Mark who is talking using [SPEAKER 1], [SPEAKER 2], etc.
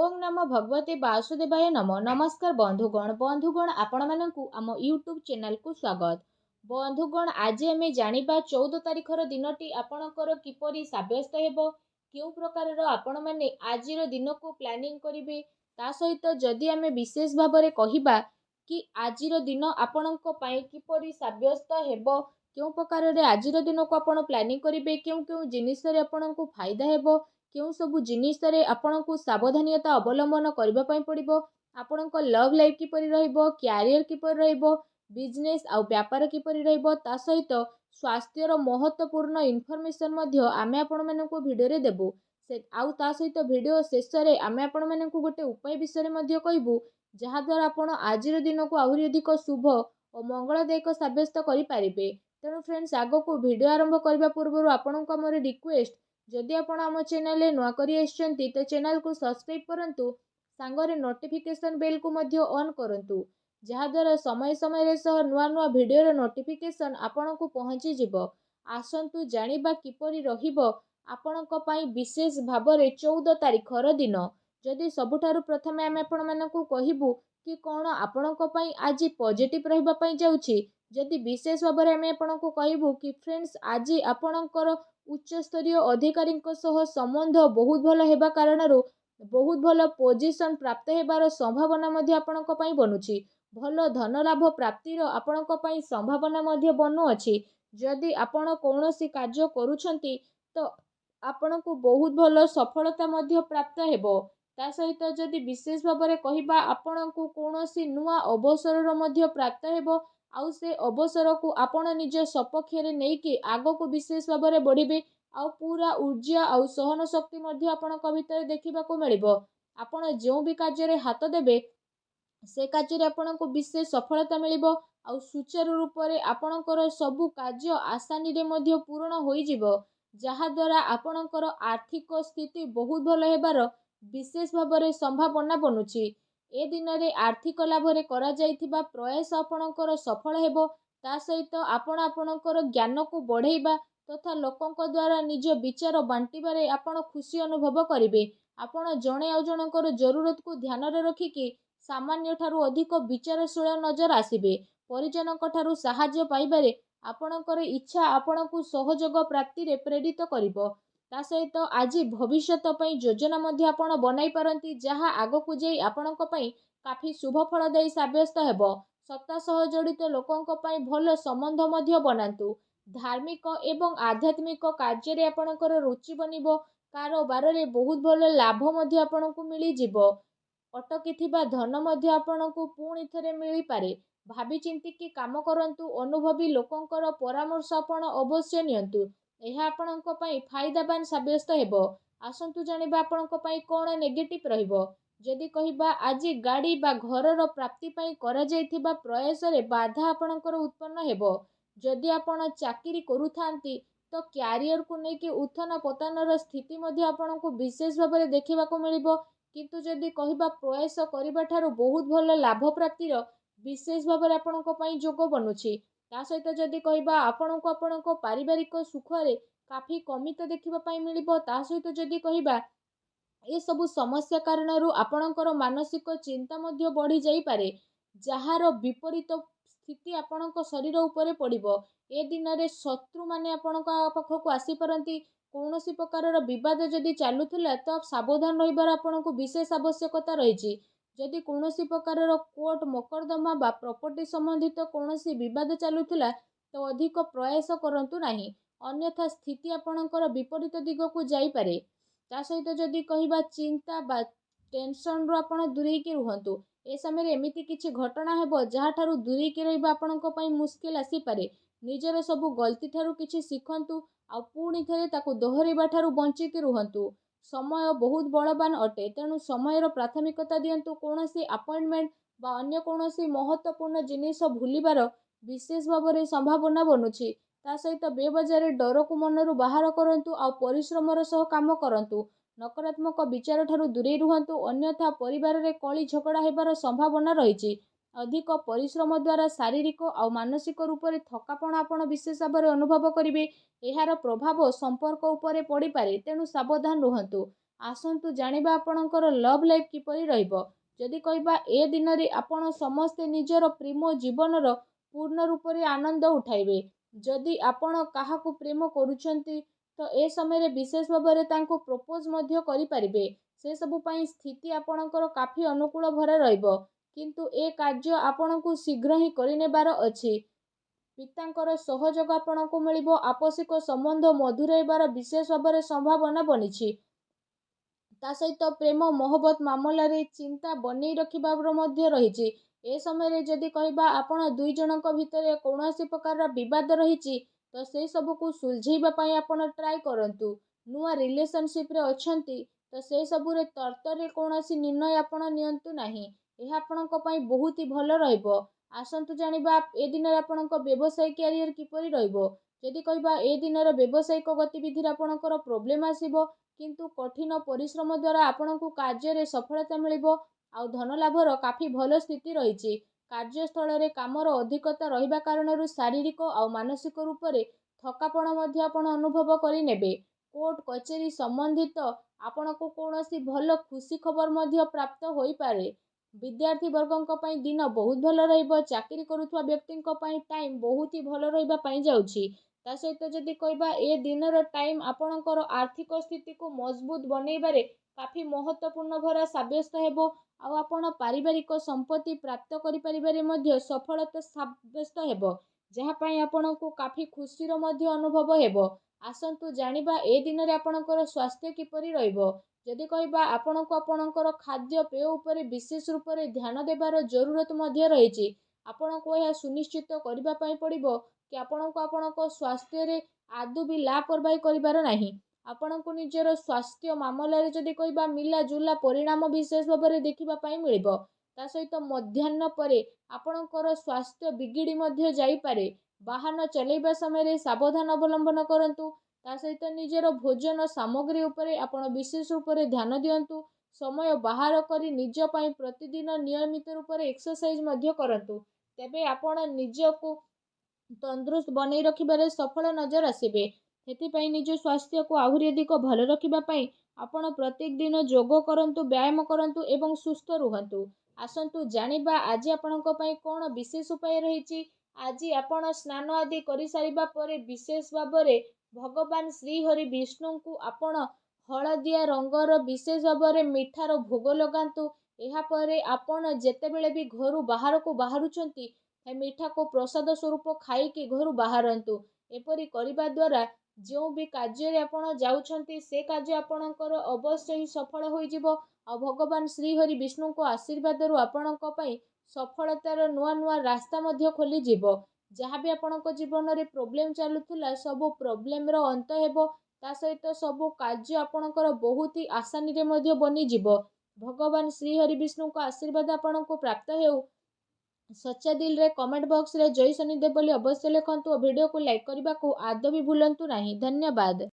[SPEAKER 1] ओं नमो भगवते वासुदेवाय नमो। नमस्कार बंधुगण आपण मानकु आम यूट्यूब चैनल को स्वागत। बंधुगण आज आम जानिबा 14 तारिखर दिनटी आपणकर किपरि साब्यस्त हेबो, केउ प्रकार आपण माने आजिर दिन को प्लानिंग करिवे, ता सहित जदि आम विशेष भाव में कहिबा कि आजिर दिन आपणक पई किपरि साब्यस्त हेबो, केउ प्रकार रे आजिर दिन को आपण प्लानिंग करिवे, केउ केउ जिनिस रे आपणक फायदा हेबो, केउ सबु जिनिस रे आपणक सावधानियता अवलंबन करबा पई पड़िबो, आपणक लव लाइफ किपरि रहिबो, क्यारियर किपरि रहिबो, बिजनेस आ व्यापार किपरि रहिबो, ता सहित स्वास्थ्यर महत्वपूर्ण इनफॉरमेशन मध्य आमे आपण मानकु भिडियो रे देबु। से आउ ता सहित भिडियो शेष रे आमे आपण मानकु गोटे उपाय विषय मध्य कहबू, जहा द्वारा आपण आजिर दिन को आहुरी अधिक शुभ और मंगलदायक साब्यस्त करि पारिबे। तेणु फ्रेंड्स आगो को वीडियो आरंभ करबा पूर्व आपणको हमर रिक्वेस्ट, जदि आपण आम चैनल नुआ करी आछंती तो चैनल को सब्सक्राइब करंतु, सांगरे नोटिफिकेशन बेल को मध्य ऑन करंतु, जहा द्वारा समय समय रे सह नुआ नुआ वीडियो रो नोटिफिकेशन आपण को पहुंची जिवो। आसंतु जानिबा किपरि रहिबो आपणको पई विशेष भाबरे 14 तारिखर दिन। जदि सबुठारु प्रथमे आमे आपण मानकु कहिबु कि कोन आपणको पई आज पॉजिटिव रहिबा पई जाउछि, जदि विशेष भाबरे आमे आपणको कहिबु कि फ्रेंड्स आज आपणकर उच्च स्तरीय अधिकारी संबंध बहुत भल हेबा कारणरू बहुत भल पोजिशन प्राप्त हेबार संभावना मध्य आपणको पई बनुछि। भल धन लाभ प्राप्तिर आपणको पई संभावना मध्य बनु अछि। जदि आपण कौनसी कार्य करूछंती तो आपणको बहुत भल सफलता मध्य प्राप्त हेबो। ता सहित जदि विशेष भाबरे कहिबा आपणको कौनसी नुआ अवसरर मध्य प्राप्त हेबो, आउ से अवसर को आपण निज सपक्षरे नेकी आगो को विशेष भाबरे बढ़िबे, आउ पूरा ऊर्जा आउ सहन शक्ति मध्य आपणक भितर देखिबा को मिलिबो। आपण जो भी कार्य रे हाथ देबे से कार्य रे आपणको विशेष सफलता मिलिबो, आउ सुचारू रूप रे आपणकर सबु कार्य आसानी रे मध्य पूर्ण होई जिवो, जहा द्वारा आपणकर आर्थिक स्थिति बहुत भल हेबार विशेष भाबरे संभावना बनुछि। ए दिन रे आर्थिक लाभ रे करा जाइथिबा प्रयास आपणकर सफल हेबो। ता सहित आपण आपणकर ज्ञान को बढ़ेइबा तथा लोकंक द्वारा निज विचार बांटिबारे आपण खुशी अनुभव करिवे। आपण जणे आ जनकर जरूरत को ध्यान रे रखिकी सामान्य ठारू अधिक विचारशील नजर आसिबे। परिजनक ठारू सहाय्य पाइबारे आपणकर इच्छा आपणकु सहयोग प्राप्ति रे प्रेरित करिवो। ता सहित आज भविष्यत पई योजना मध्य आपण बनाई पारंती, जहा आगो को जाई आपणक पई काफी शुभ फलदायी साब्यस्त हेबो। सत्ता सह जड़ित लोकंक पई भल संबंध मध्य बनांतु। धार्मिक एवं आध्यात्मिक कार्य रे आपणकर रुचि बनिबो। कारोबार रे बहुत भल लाभ मध्य आपणकु मिली जिवो। अटकी थिबा धन मध्य आपणकु पुणी थरे मिली पारे। भाबी चिंती कि काम करंतु। अनुभवी लोकंकर परामर्श आपण अवश्य नियंतु। एहा आपणक पई फायदाबान साब्यस्त हेबो। आसंतु जानिबा आपणक पई कोन नेगेटिव रहिबो। जदि कहिबा आज गाड़ी बा घरर प्राप्ति पई करा जाइथिबा प्रयास रे बाधा आपणकर उत्पन्न हेबो। जदि आपण चाकरी करूथांती तो क्यारियर को लेके उत्थान पतनर स्थिति मध्य आपणको विशेष भाव में देखा मिलिबो। किंतु जदि कहिबा प्रयास करिबा ठारू बहुत भल लाभ प्राप्तिर विशेष भाव में आपणको पई जोग बनुछि। ता सहित जदि कहिबा आपणको पारिवारिक सुख रे काफी कमित देखिबा पई मिलिबो। ता सहित जदि कहिबा ए सबु समस्या कारणरू आपणकर मानसिक चिंता मध्य बढ़ी जाई पारे, जहार विपरीत स्थिति आपणक शरीर उपरे पड़िबो। ए दिन रे शत्रु माने आपणक पाखकु आसी परंती। कौनसी प्रकारर विवाद जदि चालुथिला तो सावधान रहिबार आपणको विशेष आवश्यकता रहिछि। जदि कौनसी प्रकारर कोर्ट मोकद्दमा बा प्रॉपर्टी संबंधित कौनसी विवाद चालुथिला तो अधिक प्रयास करंतु नाही, अन्यथा स्थिति आपणकर विपरीत दिग को जाई पारे। ता सहित जदि कहिबा चिंता बा टेंशन रो आपण दूरेई के रुहंतु। ए समय रे एमिति किछि घटना हेबो जहा ठारू दूरेई के रहिबा आपणको पई मुश्किल आसी पारे। निजर सबु गलती ठारू किछि सिखंतु, आ पुणी थरे ताकू दोहरेबा ठारू बंची के रुहंतु। समय बहुत बलवान अटे, तेणु समयर प्राथमिकता दियंतु। कौनसी अपॉइंटमेंट बा अन्य कौनसी महत्वपूर्ण जिनिस भूलिबार विशेष भाव में संभावना बनुछि। ता सहित बेबजार डर को मनरू बाहर करंतु, आ परिश्रमर सह काम करंतु। नकारात्मक विचार ठारू दूरेई रुहंतु, अन्यथा परिवार रे कली झगड़ा हेबार संभावना रहिछि। अधिक परिश्रम द्वारा शारीरिक और मानसिक रूप से थकापण आपण विशेष भाव में अनुभव करेंगे। यार प्रभाव संपर्क उपरे पड़ पारे, तेणु सावधान रुहंतु। ଆସନ୍ତୁ ଜାଣିବା ଆପଣଙ୍କର ଲଭ୍ ଲାଇଫ୍ କିପରି ରହିବ। ଯଦି କହିବା ଏ ଦିନରେ ଆପଣ ସମସ୍ତେ ନିଜର ପ୍ରେମ ଜୀବନର ପୂର୍ଣ୍ଣ ରୂପରେ ଆନନ୍ଦ ଉଠାଇବେ। ଯଦି ଆପଣ କାହାକୁ ପ୍ରେମ କରୁଛନ୍ତି ତ ଏ ସମୟରେ ବିଶେଷ ଭାବରେ ତାଙ୍କୁ ପ୍ରପୋଜ୍ ମଧ୍ୟ କରିପାରିବେ। ସେସବୁ ପାଇଁ ସ୍ଥିତି ଆପଣଙ୍କର କାଫି ଅନୁକୂଳ ଭରା ରହିବ। କିନ୍ତୁ ଏ କାର୍ଯ୍ୟ ଆପଣଙ୍କୁ ଶୀଘ୍ର ହିଁ କରିନେବାର ଅଛି। ପିତାଙ୍କର ସହଯୋଗ ଆପଣଙ୍କୁ ମିଳିବ। ଆପୋଷିକ ସମ୍ବନ୍ଧ ମଧୁର ହେବାର ବିଶେଷ ଭାବରେ ସମ୍ଭାବନା ବନିଛି। ତା ସହିତ ପ୍ରେମ ମହବତ ମାମଲାରେ ଚିନ୍ତା ବନେଇ ରଖିବାର ମଧ୍ୟ ରହିଛି। ଏ ସମୟରେ ଯଦି କହିବା ଆପଣ ଦୁଇ ଜଣଙ୍କ ଭିତରେ କୌଣସି ପ୍ରକାରର ବିବାଦ ରହିଛି ତ ସେ ସବୁକୁ ସୁଲଝେଇବା ପାଇଁ ଆପଣ ଟ୍ରାଏ କରନ୍ତୁ। ନୂଆ ରିଲେସନସିପ୍ରେ ଅଛନ୍ତି ତ ସେ ସବୁରେ ତରତରରେ କୌଣସି ନିର୍ଣ୍ଣୟ ଆପଣ ନିଅନ୍ତୁ ନାହିଁ। ଏହା ଆପଣଙ୍କ ପାଇଁ ବହୁତ ହି ଭଲ ରହିବ। ଆସନ୍ତୁ ଜାଣିବା ଏ ଦିନରେ ଆପଣଙ୍କ ବ୍ୟବସାୟିକ କ୍ୟାରିୟର କିପରି ରହିବ। ଯଦି କହିବା ଏ ଦିନର ବ୍ୟବସାୟିକ ଗତିବିଧିରେ ଆପଣଙ୍କର ପ୍ରୋବ୍ଲେମ୍ ଆସିବ, କିନ୍ତୁ କଠିନ ପରିଶ୍ରମ ଦ୍ୱାରା ଆପଣଙ୍କୁ କାର୍ଯ୍ୟରେ ସଫଳତା ମିଳିବ। ଆଉ ଧନ ଲାଭର କାଫି ଭଲ ସ୍ଥିତି ରହିଛି। କାର୍ଯ୍ୟସ୍ଥଳରେ କାମର ଅଧିକତା ରହିବା କାରଣରୁ ଶାରୀରିକ ଆଉ ମାନସିକ ରୂପରେ ଥକାପଣ ମଧ୍ୟ ଆପଣ ଅନୁଭବ କରିନେବେ। କୋର୍ଟ କଚେରୀ ସମ୍ବନ୍ଧିତ ଆପଣଙ୍କୁ କୌଣସି ଭଲ ଖୁସି ଖବର ମଧ୍ୟ ପ୍ରାପ୍ତ ହୋଇପାରେ। ବିଦ୍ୟାର୍ଥୀ ବର୍ଗଙ୍କ ପାଇଁ ଦିନ ବହୁତ ଭଲ ରହିବ। ଚାକିରି କରୁଥିବା ବ୍ୟକ୍ତିଙ୍କ ପାଇଁ ଟାଇମ୍ ବହୁତ ହି ଭଲ ରହିବା ପାଇଁ ଯାଉଛି। ତା ସହିତ ଯଦି କହିବା ଏ ଦିନର ଟାଇମ୍ ଆପଣଙ୍କର ଆର୍ଥିକ ସ୍ଥିତିକୁ ମଜବୁତ ବନେଇବାରେ କାଫି ମହତ୍ତ୍ୱପୂର୍ଣ୍ଣ ଭରା ସାବ୍ୟସ୍ତ ହେବ। ଆଉ ଆପଣ ପାରିବାରିକ ସମ୍ପତ୍ତି ପ୍ରାପ୍ତ କରିପାରିବାରେ ମଧ୍ୟ ସଫଳତା ସାବ୍ୟସ୍ତ ହେବ, ଯାହା ପାଇଁ ଆପଣଙ୍କୁ କାଫି ଖୁସିର ମଧ୍ୟ ଅନୁଭବ ହେବ। ଆସନ୍ତୁ ଜାଣିବା ଏ ଦିନରେ ଆପଣଙ୍କର ସ୍ୱାସ୍ଥ୍ୟ କିପରି ରହିବ। ଯଦି କହିବା ଆପଣଙ୍କୁ ଆପଣଙ୍କର ଖାଦ୍ୟପେୟ ଉପରେ ବିଶେଷ ରୂପରେ ଧ୍ୟାନ ଦେବାର ଜରୁରତ ମଧ୍ୟ ରହିଛି। ଆପଣଙ୍କୁ ଏହା ସୁନିଶ୍ଚିତ କରିବା ପାଇଁ ପଡ଼ିବ କି ଆପଣଙ୍କୁ ଆପଣଙ୍କ ସ୍ୱାସ୍ଥ୍ୟରେ ଆଦୌ ବି ଲାପରବାହୀ କରିବାର ନାହିଁ। ଆପଣଙ୍କୁ ନିଜର ସ୍ୱାସ୍ଥ୍ୟ ମାମଲାରେ ଯଦି କହିବା ମିଲାଜୁଲା ପରିଣାମ ବିଶେଷ ଭାବରେ ଦେଖିବା ପାଇଁ ମିଳିବ। ତା ସହିତ ମଧ୍ୟାହ୍ନ ପରେ ଆପଣଙ୍କର ସ୍ୱାସ୍ଥ୍ୟ ବିଗିଡ଼ି ମଧ୍ୟ ଯାଇପାରେ। ବାହନ ଚଲାଇବା ସମୟରେ ସାବଧାନ ଅବଲମ୍ବନ କରନ୍ତୁ। ତା ସହିତ ନିଜର ଭୋଜନ ସାମଗ୍ରୀ ଉପରେ ଆପଣ ବିଶେଷ ରୂପରେ ଧ୍ୟାନ ଦିଅନ୍ତୁ। ସମୟ ବାହାର କରି ନିଜ ପାଇଁ ପ୍ରତିଦିନ ନିୟମିତ ରୂପରେ ଏକ୍ସରସାଇଜ ମଧ୍ୟ କରନ୍ତୁ। ତେବେ ଆପଣ ନିଜକୁ ତନ୍ଦୁରୁସ୍ତ ବନେଇ ରଖିବାରେ ସଫଳ ନଜର ଆସିବେ। ସେଥିପାଇଁ ନିଜ ସ୍ୱାସ୍ଥ୍ୟକୁ ଆହୁରି ଅଧିକ ଭଲ ରଖିବା ପାଇଁ ଆପଣ ପ୍ରତ୍ୟେକ ଦିନ ଯୋଗ କରନ୍ତୁ, ବ୍ୟାୟାମ କରନ୍ତୁ ଏବଂ ସୁସ୍ଥ ରୁହନ୍ତୁ। ଆସନ୍ତୁ ଜାଣିବା ଆଜି ଆପଣଙ୍କ ପାଇଁ କ'ଣ ବିଶେଷ ଉପାୟ ରହିଛି। ଆଜି ଆପଣ ସ୍ନାନ ଆଦି କରିସାରିବା ପରେ ବିଶେଷ ଭାବରେ ଭଗବାନ ଶ୍ରୀହରି ବିଷ୍ଣୁଙ୍କୁ ଆପଣ ହଳଦିଆ ରଙ୍ଗର ବିଶେଷ ଭାବରେ ମିଠାର ଭୋଗ ଲଗାନ୍ତୁ। ଏହାପରେ ଆପଣ ଯେତେବେଳେ ବି ଘରୁ ବାହାରକୁ ବାହାରୁଛନ୍ତି ମିଠାକୁ ପ୍ରସାଦ ସ୍ୱରୂପ ଖାଇକି ଘରୁ ବାହାରନ୍ତୁ। ଏପରି କରିବା ଦ୍ୱାରା ଯେଉଁ ବି କାର୍ଯ୍ୟରେ ଆପଣ ଯାଉଛନ୍ତି ସେ କାର୍ଯ୍ୟ ଆପଣଙ୍କର ଅବଶ୍ୟ ହିଁ ସଫଳ ହୋଇଯିବ। ଆଉ ଭଗବାନ ଶ୍ରୀହରି ବିଷ୍ଣୁଙ୍କ ଆଶୀର୍ବାଦରୁ ଆପଣଙ୍କ ପାଇଁ ସଫଳତାର ନୂଆ ନୂଆ ରାସ୍ତା ମଧ୍ୟ ଖୋଲିଯିବ। ଯାହା ବି ଆପଣଙ୍କ ଜୀବନରେ ପ୍ରୋବ୍ଲେମ୍ ଚାଲୁଥିଲା ସବୁ ପ୍ରୋବ୍ଲେମର ଅନ୍ତ ହେବ। ତା ସହିତ ସବୁ କାର୍ଯ୍ୟ ଆପଣଙ୍କର ବହୁତ ହି ଆସାନୀରେ ମଧ୍ୟ ବନିଯିବ। ଭଗବାନ ଶ୍ରୀହରି ବିଷ୍ଣୁଙ୍କ ଆଶୀର୍ବାଦ ଆପଣଙ୍କୁ ପ୍ରାପ୍ତ ହେଉ। ସଚ୍ଚା ଦିଲରେ କମେଣ୍ଟ ବକ୍ସରେ ଜୟ ଶନିଦେବ ବୋଲି ଅବଶ୍ୟ ଲେଖନ୍ତୁ ଓ ଭିଡ଼ିଓକୁ ଲାଇକ୍ କରିବାକୁ ଆଦୌ ବି ଭୁଲନ୍ତୁ ନାହିଁ। ଧନ୍ୟବାଦ।